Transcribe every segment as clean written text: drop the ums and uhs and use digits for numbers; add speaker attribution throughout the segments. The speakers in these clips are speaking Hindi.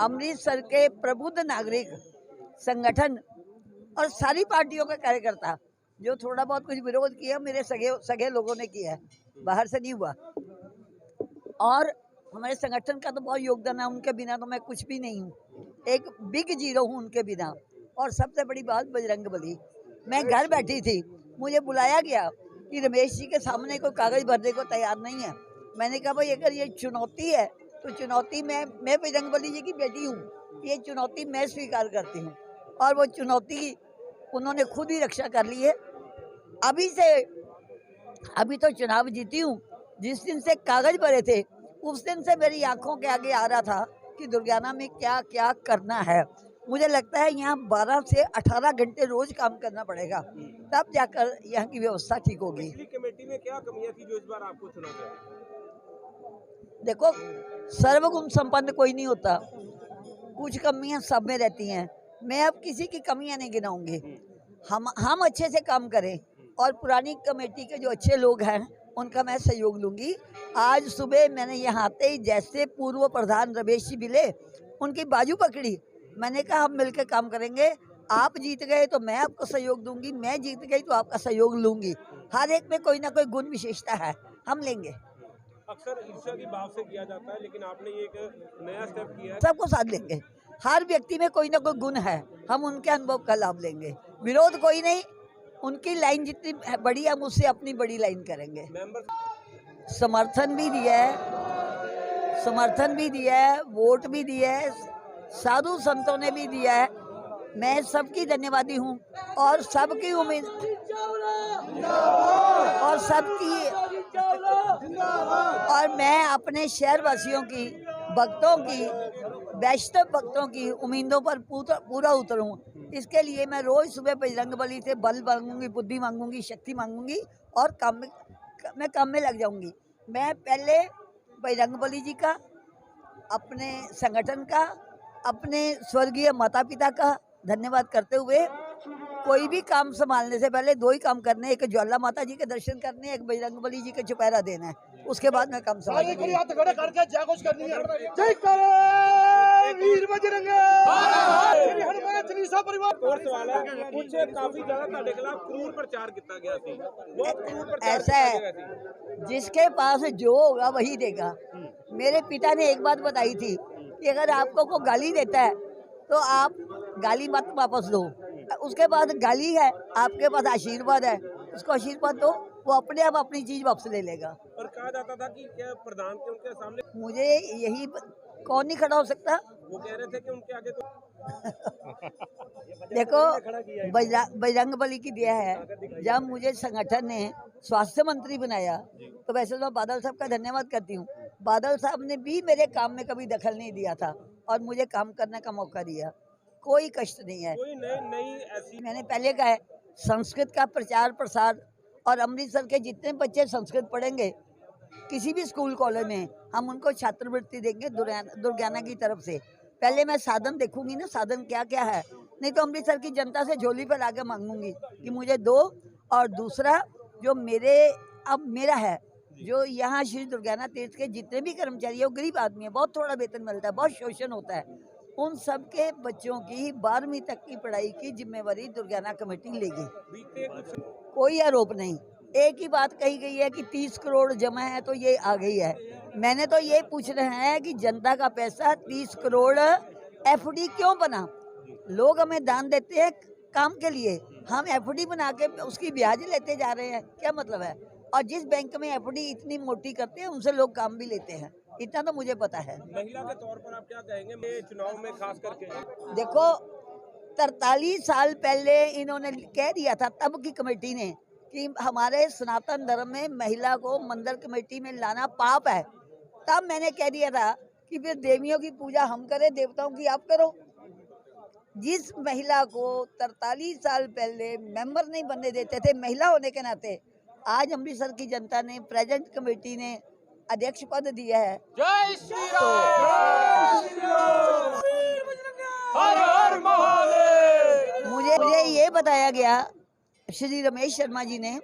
Speaker 1: अमृतसर के प्रबुद्ध नागरिक संगठन और सारी पार्टियों के कार्यकर्ता जो थोड़ा बहुत कुछ विरोध किया, मेरे सगे लोगों ने किया है, बाहर से नहीं हुआ। और हमारे संगठन का तो बहुत योगदान है, उनके बिना तो मैं कुछ भी नहीं हूँ, एक बिग जीरो हूँ उनके बिना। और सबसे बड़ी बात बजरंगबली, मैं घर बैठी थी, मुझे बुलाया गया कि रमेश जी के सामने कोई कागज भरने को तैयार नहीं है। मैंने कहा भाई अगर ये चुनौती है तो चुनौती मैं बजरंगबली जी की बेटी हूँ, ये चुनौती मैं स्वीकार करती हूँ। और वो चुनौती उन्होंने खुद ही रक्षा कर ली है। अभी तो चुनाव जीती हूँ, जिस दिन से कागज भरे थे उस दिन से मेरी आंखों के आगे आ रहा था कि दुर्गाना में क्या क्या करना है। मुझे लगता है यहाँ 12 से 18 घंटे रोज काम करना पड़ेगा, तब जाकर यहाँ की व्यवस्था ठीक होगी।
Speaker 2: पिछली कमेटी में क्या कमियां थी जो इस बार आपको चुना गया?
Speaker 1: देखो, सर्वगुण संपन्न कोई नहीं होता, कुछ कमियां सब में रहती हैं। मैं अब किसी की कमियां नहीं गिनाऊंगी। हम अच्छे से काम करें और पुरानी कमेटी के जो अच्छे लोग हैं उनका मैं सहयोग लूंगी। आज सुबह मैंने यहाँ आते ही जैसे पूर्व प्रधान रमेश जी मिले, उनकी बाजू पकड़ी, मैंने कहा हम मिलकर काम करेंगे, आप जीत गए तो मैं आपको सहयोग दूंगी, मैं जीत गई तो आपका सहयोग लूंगी। हर एक में कोई ना कोई गुण विशेषता है, हम लेंगे।
Speaker 2: अक्सर ईर्ष्या की भाव से किया जाता है, लेकिन आपने ये एक नया स्टेप किया है।
Speaker 1: सबको साथ लेंगे, हर व्यक्ति में कोई ना कोई गुण है, हम उनके अनुभव का लाभ लेंगे। विरोध कोई नहीं, उनकी लाइन जितनी बड़ी है हम उससे अपनी बड़ी लाइन करेंगे। समर्थन भी दिया है, वोट भी दिया है, साधु संतों ने भी दिया है। मैं सबकी धन्यवादी हूँ और सबकी उम्मीद और मैं अपने शहर वासियों की, भक्तों की, वैष्णव भक्तों की उम्मीदों पर पूरा उतरूँ। इसके लिए मैं रोज सुबह बजरंगबली से बल मांगूंगी, बुद्धि मांगूंगी, शक्ति मांगूंगी और मैं काम में लग जाऊंगी। मैं पहले बजरंगबली जी का, अपने संगठन का, अपने स्वर्गीय माता पिता का धन्यवाद करते हुए कोई भी काम संभालने से पहले दो ही काम करने, एक ज्वाला माता जी के दर्शन करने, एक बजरंगबली जी के चुपहरा देना है, उसके बाद मैं काम संभालूंगी।
Speaker 2: कुछ काफी ज्यादा खिलाफ क्रूर प्रचार किया गया थी, बहुत क्रूर प्रचार
Speaker 1: ऐसा है, जिसके पास जो होगा वही देगा। मेरे पिता ने एक बात बताई थी कि अगर आपको कोई गाली देता है तो आप गाली मत वापस दो, उसके बाद गाली है, आपके पास आशीर्वाद है, उसको आशीर्वाद दो, वो अपने आप अपनी चीज वापस ले लेगा।
Speaker 2: और कहा जाता था कि क्या प्रधान के उनके सामने,
Speaker 1: मुझे यही कौन नहीं खड़ा हो सकता?
Speaker 2: वो कह रहे थे कि उनके आगे तो
Speaker 1: देखो, बजरंगबली की दिया है, जब मुझे संगठन ने स्वास्थ्य मंत्री बनाया तो वैसे तो मैं बादल साहब का धन्यवाद करती हूँ। बादल साहब ने भी मेरे काम में कभी दखल नहीं दिया था और मुझे काम करने का मौका दिया, कोई कष्ट नहीं है।
Speaker 2: कोई नई ऐसी,
Speaker 1: मैंने पहले कहा है, संस्कृत का प्रचार प्रसार, और अमृतसर के जितने बच्चे संस्कृत पढ़ेंगे किसी भी स्कूल कॉलेज में, हम उनको छात्रवृत्ति देंगे दुर्गाना की तरफ से। पहले मैं साधन देखूंगी ना, साधन क्या क्या है, नहीं तो अमृतसर की जनता से झोली पर आके मांगूंगी कि मुझे दो। और दूसरा, जो मेरा है, जो यहाँ श्री दुर्गाना तीर्थ के जितने भी कर्मचारी है वो गरीब आदमी है, बहुत थोड़ा वेतन मिलता है, बहुत शोषण होता है, उन सब के बच्चों की 12वीं तक की पढ़ाई की जिम्मेवारी दुर्गाना कमेटी लेगी। कोई आरोप नहीं, एक ही बात कही गई है कि 30 करोड़ जमा है तो ये आ गई है। मैंने तो ये पूछ रहे हैं कि जनता का पैसा 30 करोड़ एफडी क्यों बना? लोग हमें दान देते हैं काम के लिए, हम एफडी बना के उसकी ब्याज लेते जा रहे हैं, क्या मतलब है? और जिस बैंक में एफडी इतनी मोटी करते हैं उनसे लोग काम भी लेते हैं, इतना तो मुझे पता है।
Speaker 2: महिला के तौर पर आप क्या कहेंगे चुनाव में खास करके?
Speaker 1: देखो, 43 साल पहले इन्होंने कह दिया था तब की कमेटी ने कि हमारे सनातन धर्म में महिला को मंदिर कमेटी में लाना पाप है। तब मैंने कह दिया था कि फिर देवियों की पूजा हम करें, देवताओं की आप करो। जिस महिला को 43 साल पहले मेंबर नहीं बनने देते थे महिला होने के नाते, आज अमृतसर की जनता ने, प्रेजेंट कमेटी ने अध्यक्ष पद दिया है।
Speaker 2: जय श्री राम, हर हर महादेव।
Speaker 1: मुझे ये बताया गया श्री रमेश शर्मा जी ने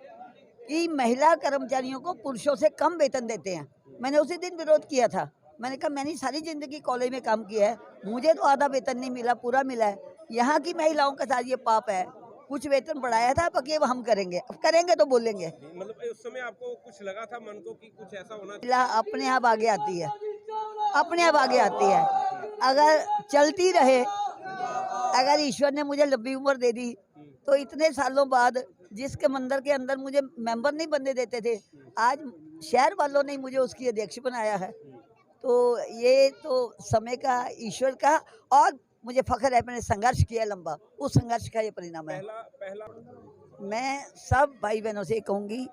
Speaker 1: कि महिला कर्मचारियों को पुरुषों से कम वेतन देते हैं। मैंने उसी दिन विरोध किया था मैंने कहा मैंने सारी जिंदगी कॉलेज में काम किया है, मुझे तो आधा वेतन नहीं मिला, पूरा मिला है। यहाँ की महिलाओं के साथ ये पाप है। कुछ वेतन बढ़ाया था, बाकी अब हम करेंगे, अब करेंगे तो बोलेंगे।
Speaker 2: मतलब उस समय आपको कुछ लगा था मन को कि कुछ ऐसा होना
Speaker 1: महिला अपने आप आगे आती है, अपने आप आगे आती है। अगर चलती रहे, अगर ईश्वर ने मुझे लंबी उम्र दे दी तो इतने सालों बाद जिसके मंदिर के अंदर मुझे मेंबर नहीं बनने देते थे, आज शहर वालों ने मुझे उसकी अध्यक्ष बनाया है। तो ये तो समय का, ईश्वर का, और मुझे फख्र है मैंने संघर्ष किया लंबा, उस संघर्ष का ये परिणाम है।
Speaker 2: पहला
Speaker 1: मैं सब भाई बहनों से कहूँगी,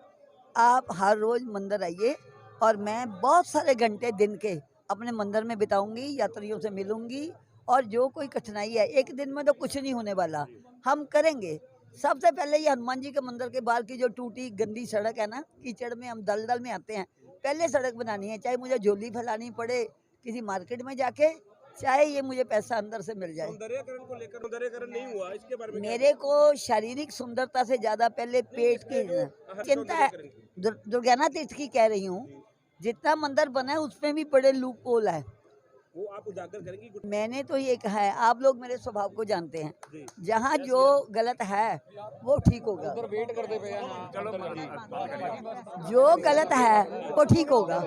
Speaker 1: आप हर रोज मंदिर आइए, और मैं बहुत सारे घंटे दिन के अपने मंदिर में बिताऊंगी, यात्रियों से मिलूंगी, और जो कोई कठिनाई है, एक दिन में तो कुछ नहीं होने वाला, हम करेंगे। सबसे पहले ये हनुमान जी के मंदिर के बाहर की जो टूटी गंदी सड़क है ना, कीचड़ में हम दलदल में आते हैं, पहले सड़क बनानी है, चाहे मुझे झोली फैलानी पड़े किसी मार्केट में जाके, चाहे ये मुझे पैसा अंदर से मिल जाए।
Speaker 2: सौंदर्यकरण को लेकर सौंदर्यकरण नहीं हुआ, इसके बारे में
Speaker 1: मेरे को शारीरिक सुंदरता से ज्यादा पहले पेट की चिंता है। दुर्गाना तीर्थ की कह रही हूँ, जितना मंदिर बना है उसमें भी बड़े लूप होल है,
Speaker 2: वो आप उजागर करेंगी।
Speaker 1: मैंने तो ये कहा है, आप लोग मेरे स्वभाव को जानते हैं,
Speaker 2: जी।
Speaker 1: जहाँ जो गलत है वो ठीक होगा,
Speaker 3: वेट करते पे
Speaker 1: जो गलत है वो ठीक होगा।